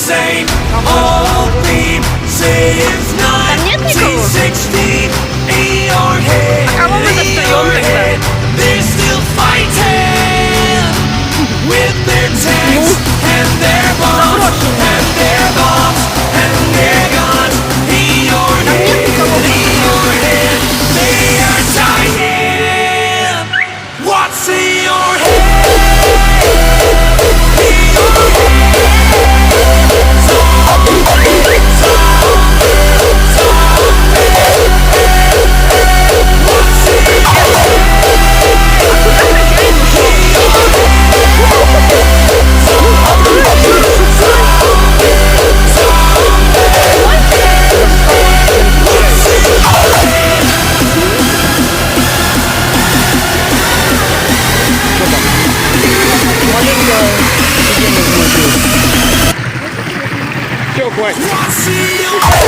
same old theme. Saves Там нет никого? 1916 in your head, А кого мы in достаем your тогда? head. They're still fighting with their tanks and their bombs and their bombs and their guns. In your head, in your head, they are dying. What's in your head? In your head, zombie, zombie, zombie. What's in your head? Все, хватит. What's in your head?